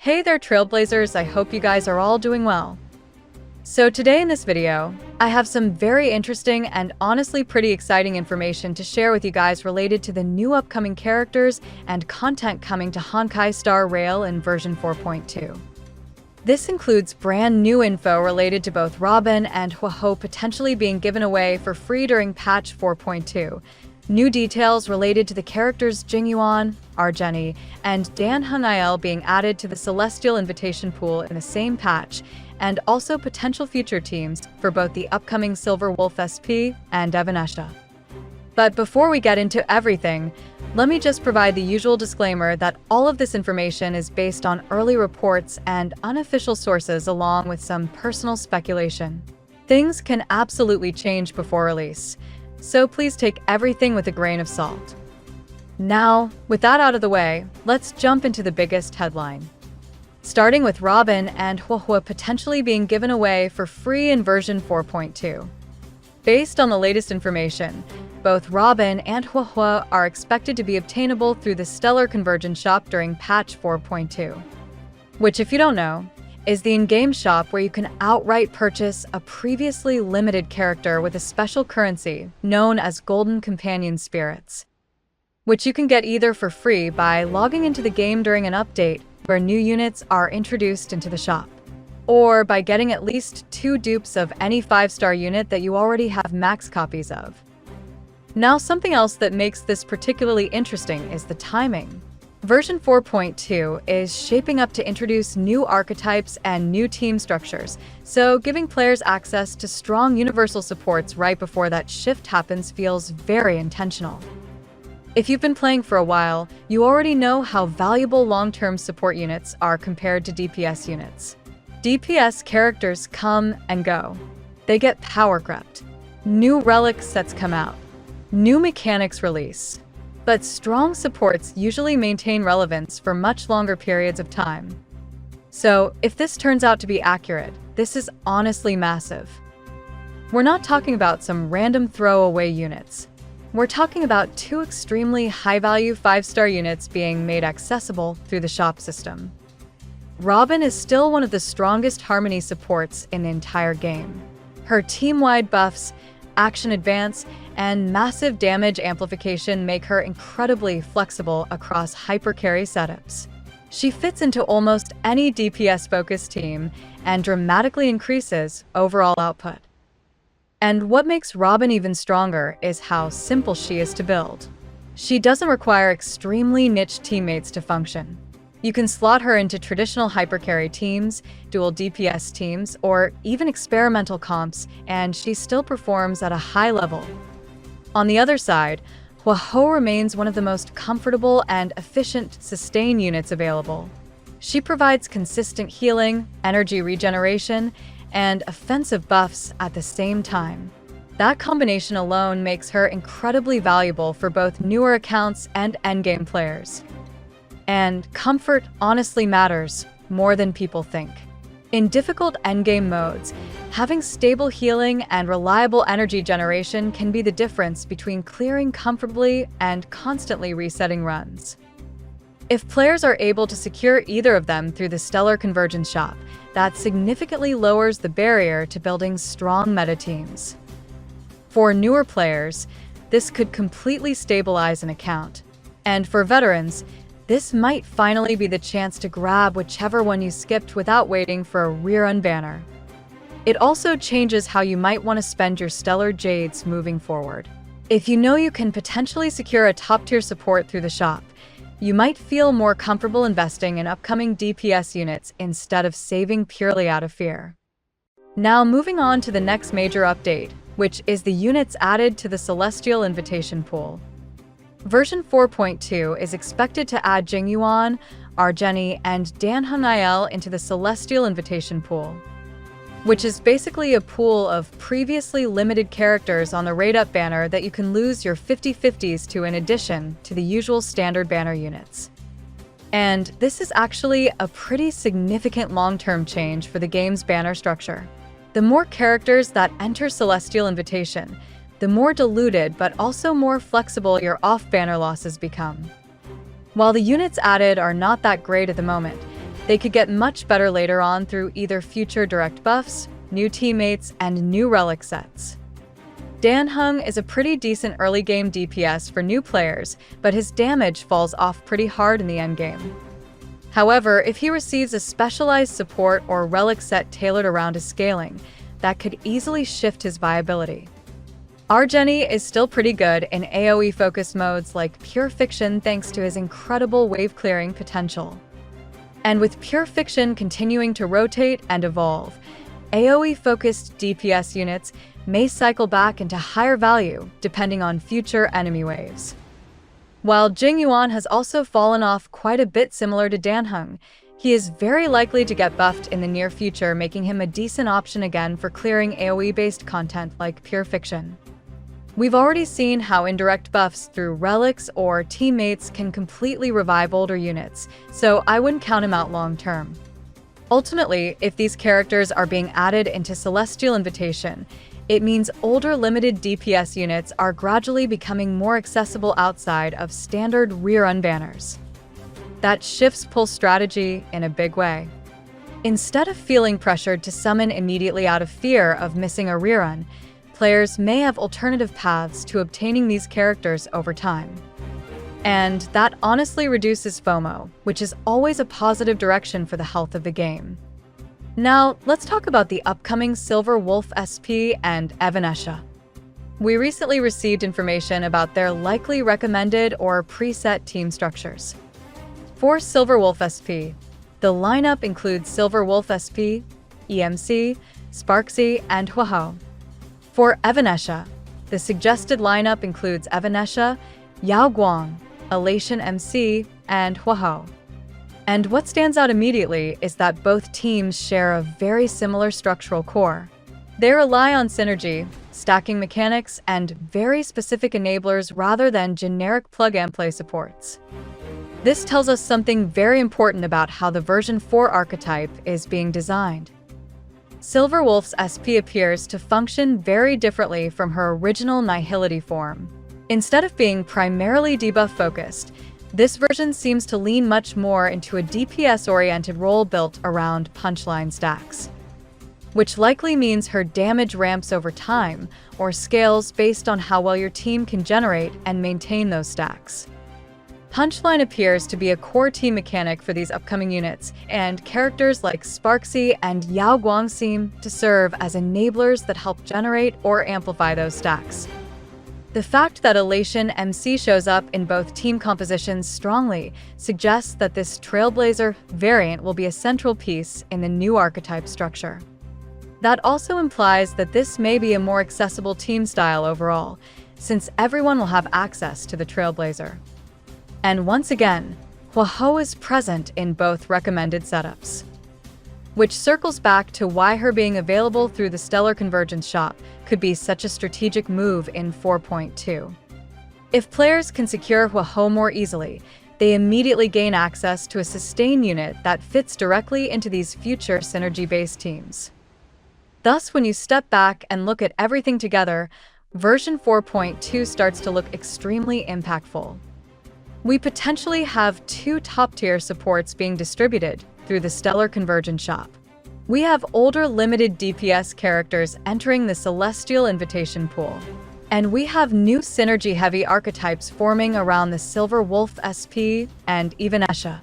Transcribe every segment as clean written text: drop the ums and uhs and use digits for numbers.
Hey there, Trailblazers, I hope you guys are all doing well. So today in this video, I have some very interesting and honestly pretty exciting information to share with you guys related to the new upcoming characters and content coming to Honkai Star Rail in version 4.2. This includes brand new info related to both Robin and HUOHUO potentially being given away for free during patch 4.2, new details related to the characters JING YUAN, ARGENTI, and Dan Haniel being added to the Celestial Invitation Pool in the same patch, and also potential future teams for both the upcoming Silver Wolf SP and Evanesha. But before we get into everything, let me just provide the usual disclaimer that all of this information is based on early reports and unofficial sources along with some personal speculation. Things can absolutely change before release, so please take everything with a grain of salt. Now, with that out of the way, let's jump into the biggest headline. Starting with Robin and HUOHUO potentially being given away for free in version 4.2. Based on the latest information, both Robin and HUOHUO are expected to be obtainable through the Stellar Convergence shop during patch 4.2, which, if you don't know, is the in-game shop where you can outright purchase a previously limited character with a special currency known as Golden Companion Spirits, which you can get either for free by logging into the game during an update where new units are introduced into the shop, or by getting at least 2 dupes of any 5-star unit that you already have max copies of. Now, something else that makes this particularly interesting is the timing. Version 4.2 is shaping up to introduce new archetypes and new team structures, so giving players access to strong universal supports right before that shift happens feels very intentional. If you've been playing for a while, you already know how valuable long-term support units are compared to DPS units. DPS characters come and go. They get power crept. New relic sets come out. New mechanics release. But strong supports usually maintain relevance for much longer periods of time. So, if this turns out to be accurate, this is honestly massive. We're not talking about some random throwaway units. We're talking about 2 extremely high-value 5-star units being made accessible through the shop system. Robin is still one of the strongest harmony supports in the entire game. Her team-wide buffs, action advance, and massive damage amplification make her incredibly flexible across hypercarry setups. She fits into almost any DPS-focused team and dramatically increases overall output. And what makes Robin even stronger is how simple she is to build. She doesn't require extremely niche teammates to function. You can slot her into traditional hypercarry teams, dual DPS teams, or even experimental comps, and she still performs at a high level. On the other side, HUOHUO remains one of the most comfortable and efficient sustain units available. She provides consistent healing, energy regeneration, and offensive buffs at the same time. That combination alone makes her incredibly valuable for both newer accounts and endgame players. And comfort honestly matters more than people think. In difficult endgame modes, having stable healing and reliable energy generation can be the difference between clearing comfortably and constantly resetting runs. If players are able to secure either of them through the Stellar Convergence shop, that significantly lowers the barrier to building strong meta teams. For newer players, this could completely stabilize an account. And for veterans, this might finally be the chance to grab whichever one you skipped without waiting for a rerun banner. It also changes how you might want to spend your Stellar Jades moving forward. If you know you can potentially secure a top-tier support through the shop, you might feel more comfortable investing in upcoming DPS units instead of saving purely out of fear. Now moving on to the next major update, which is the units added to the Celestial Invitation Pool. Version 4.2 is expected to add JING YUAN, ARGENTI, and Dan Haniel into the Celestial Invitation Pool, which is basically a pool of previously limited characters on the rate-up banner that you can lose your 50/50s to in addition to the usual standard banner units. And this is actually a pretty significant long-term change for the game's banner structure. The more characters that enter Celestial Invitation, the more diluted but also more flexible your off-banner losses become. While the units added are not that great at the moment, They could get much better later on through either future direct buffs, new teammates, and new relic sets. Dan Heng is a pretty decent early game DPS for new players, but his damage falls off pretty hard in the endgame. However, if he receives a specialized support or relic set tailored around his scaling, that could easily shift his viability. ARGENTI is still pretty good in AoE-focused modes like Pure Fiction thanks to his incredible wave-clearing potential. And with Pure Fiction continuing to rotate and evolve, AoE-focused DPS units may cycle back into higher value depending on future enemy waves. While JING YUAN has also fallen off quite a bit similar to Dan Heng, he is very likely to get buffed in the near future, making him a decent option again for clearing AoE-based content like Pure Fiction. We've already seen how indirect buffs through relics or teammates can completely revive older units, so I wouldn't count him out long term. Ultimately, if these characters are being added into Celestial Invitation, it means older limited DPS units are gradually becoming more accessible outside of standard rerun banners. That shifts pull strategy in a big way. Instead of feeling pressured to summon immediately out of fear of missing a rerun, players may have alternative paths to obtaining these characters over time. And that honestly reduces FOMO, which is always a positive direction for the health of the game. Now, let's talk about the upcoming Silver Wolf SP and Evanescia. We recently received information about their likely recommended or preset team structures. For Silver Wolf SP, the lineup includes Silver Wolf SP, EMC, Sparksy, and HUOHUO. For Evanescia, the suggested lineup includes Evanescia, Yao Guang, Elation MC, and HUOHUO. And what stands out immediately is that both teams share a very similar structural core. They rely on synergy, stacking mechanics, and very specific enablers rather than generic plug-and-play supports. This tells us something very important about how the version 4 archetype is being designed. Silver Wolf's SP appears to function very differently from her original Nihility form. Instead of being primarily debuff-focused, this version seems to lean much more into a DPS-oriented role built around punchline stacks, which likely means her damage ramps over time or scales based on how well your team can generate and maintain those stacks. Punchline appears to be a core team mechanic for these upcoming units, and characters like Sparksy and Yao Guang seem to serve as enablers that help generate or amplify those stacks. The fact that Elation MC shows up in both team compositions strongly suggests that this Trailblazer variant will be a central piece in the new archetype structure. That also implies that this may be a more accessible team style overall, since everyone will have access to the Trailblazer. And once again, HUOHUO is present in both recommended setups, which circles back to why her being available through the Stellar Convergence shop could be such a strategic move in 4.2. If players can secure HUOHUO more easily, they immediately gain access to a sustain unit that fits directly into these future synergy-based teams. Thus, when you step back and look at everything together, version 4.2 starts to look extremely impactful. We potentially have 2 top-tier supports being distributed through the Stellar Convergence shop. We have older limited DPS characters entering the Celestial Invitation pool, and we have new synergy-heavy archetypes forming around the Silver Wolf SP and Evanescia.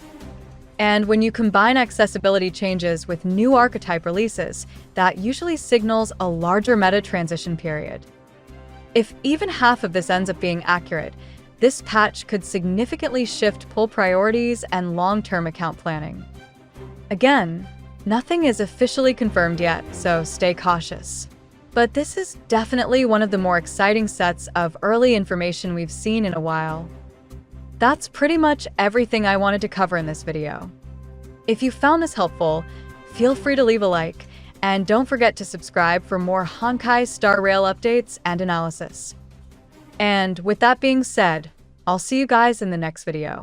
And when you combine accessibility changes with new archetype releases, that usually signals a larger meta transition period. If even half of this ends up being accurate, this patch could significantly shift pull priorities and long-term account planning. Again, nothing is officially confirmed yet, so stay cautious. But this is definitely one of the more exciting sets of early information we've seen in a while. That's pretty much everything I wanted to cover in this video. If you found this helpful, feel free to leave a like, and don't forget to subscribe for more Honkai Star Rail updates and analysis. And with that being said, I'll see you guys in the next video.